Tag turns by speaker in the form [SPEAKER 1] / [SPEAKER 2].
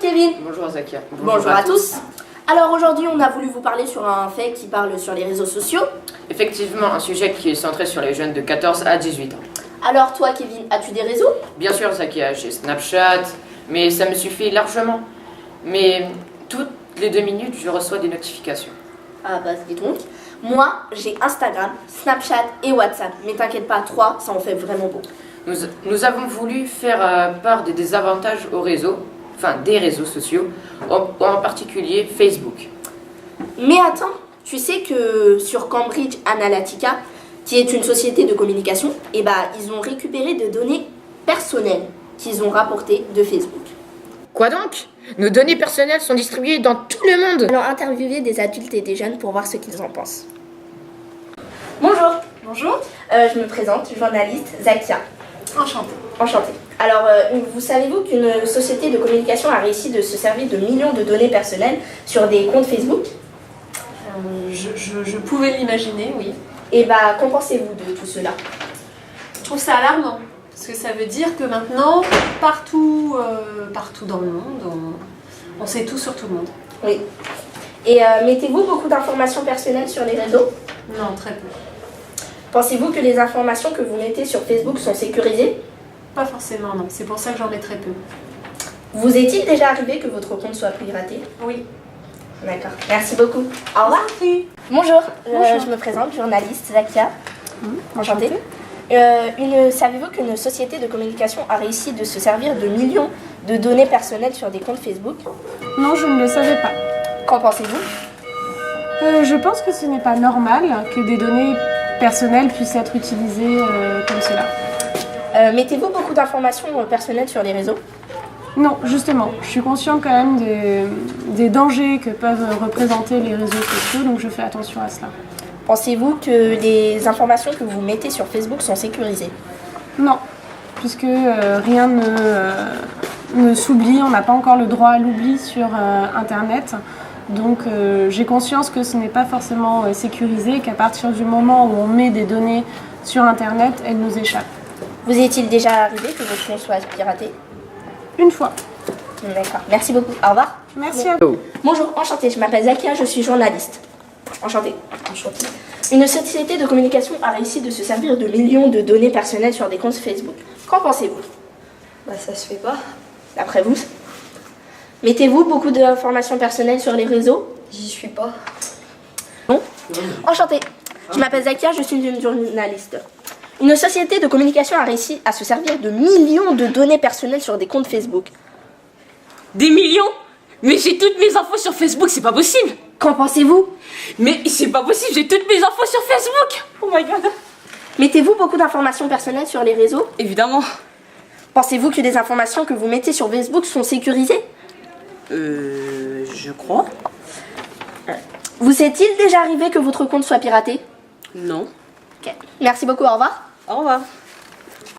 [SPEAKER 1] Kevin.
[SPEAKER 2] Bonjour Zakia.
[SPEAKER 1] Bonjour à tous. Alors aujourd'hui on a voulu vous parler sur un fait qui parle sur les réseaux sociaux.
[SPEAKER 2] Effectivement, un sujet qui est centré sur les jeunes de 14 à 18 ans.
[SPEAKER 1] Alors toi Kevin, as-tu des réseaux?
[SPEAKER 2] Bien sûr Zakia, j'ai Snapchat, mais ça me suffit largement. Mais toutes les 2 minutes, je reçois des notifications.
[SPEAKER 1] Ah bah dis donc. Moi j'ai Instagram, Snapchat et WhatsApp. Mais t'inquiète pas, 3 ça en fait vraiment beaucoup.
[SPEAKER 2] Nous avons voulu faire part des désavantages au réseau, enfin des réseaux sociaux, en particulier Facebook.
[SPEAKER 1] Mais attends, tu sais que sur Cambridge Analytica, qui est une société de communication, ils ont récupéré des données personnelles qu'ils ont rapportées de Facebook.
[SPEAKER 2] Quoi donc? Nos données personnelles sont distribuées dans tout le monde.
[SPEAKER 1] Alors interviewer des adultes et des jeunes pour voir ce qu'ils en pensent. Bonjour.
[SPEAKER 3] Bonjour.
[SPEAKER 1] Je me présente, journaliste Zakia. Enchantée. Alors, savez-vous qu'une société de communication a réussi de se servir de millions de données personnelles sur des comptes Facebook?
[SPEAKER 3] Je pouvais l'imaginer, oui.
[SPEAKER 1] Et qu'en pensez-vous de tout cela?
[SPEAKER 3] Je trouve ça alarmant, parce que ça veut dire que maintenant, partout dans le monde, on sait tout sur tout le monde.
[SPEAKER 1] Oui. Et mettez-vous beaucoup d'informations personnelles sur les réseaux?
[SPEAKER 3] Non, très peu.
[SPEAKER 1] Pensez-vous que les informations que vous mettez sur Facebook sont sécurisées?
[SPEAKER 3] Pas forcément, non. C'est pour ça que j'en mets très peu.
[SPEAKER 1] Vous est-il déjà arrivé que votre compte soit piraté?
[SPEAKER 3] Oui.
[SPEAKER 1] D'accord. Merci beaucoup. Au revoir. Bonjour. Je me présente, journaliste Zakia. Enchantée. Savez-vous qu'une société de communication a réussi de se servir de millions de données personnelles sur des comptes Facebook?
[SPEAKER 4] Non, je ne le savais pas.
[SPEAKER 1] Qu'en pensez-vous?
[SPEAKER 4] Je pense que ce n'est pas normal que des données personnelles puissent être utilisées comme cela.
[SPEAKER 1] Mettez-vous beaucoup d'informations personnelles sur les réseaux?
[SPEAKER 4] Non, justement, je suis consciente quand même des dangers que peuvent représenter les réseaux sociaux, donc je fais attention à cela.
[SPEAKER 1] Pensez-vous que les informations que vous mettez sur Facebook sont sécurisées?
[SPEAKER 4] Non, puisque rien ne s'oublie, on n'a pas encore le droit à l'oubli sur Internet. Donc j'ai conscience que ce n'est pas forcément sécurisé, qu'à partir du moment où on met des données sur Internet, elles nous échappent.
[SPEAKER 1] Vous est-il déjà arrivé que votre compte soit piraté?
[SPEAKER 4] Une fois.
[SPEAKER 1] D'accord, merci beaucoup. Au revoir.
[SPEAKER 4] Merci à vous.
[SPEAKER 1] Bonjour, enchantée, je m'appelle Zakia, je suis journaliste. Enchantée. Une société de communication a réussi de se servir de millions de données personnelles sur des comptes Facebook. Qu'en pensez-vous?
[SPEAKER 5] Ça se fait pas.
[SPEAKER 1] D'après vous? Mettez-vous beaucoup d'informations personnelles sur les réseaux?
[SPEAKER 5] J'y suis pas.
[SPEAKER 1] Non. Enchantée. Je m'appelle Zakia, je suis une journaliste. Une société de communication a réussi à se servir de millions de données personnelles sur des comptes Facebook.
[SPEAKER 6] Des millions? Mais j'ai toutes mes infos sur Facebook, c'est pas possible!
[SPEAKER 1] Qu'en pensez-vous?
[SPEAKER 6] Mais c'est pas possible, j'ai toutes mes infos sur Facebook! Oh my god!
[SPEAKER 1] Mettez-vous beaucoup d'informations personnelles sur les réseaux?
[SPEAKER 6] Évidemment.
[SPEAKER 1] Pensez-vous que les informations que vous mettez sur Facebook sont sécurisées?
[SPEAKER 6] Je crois.
[SPEAKER 1] Vous est-il déjà arrivé que votre compte soit piraté?
[SPEAKER 6] Non.
[SPEAKER 1] Ok. Merci beaucoup, au revoir.
[SPEAKER 6] Au revoir.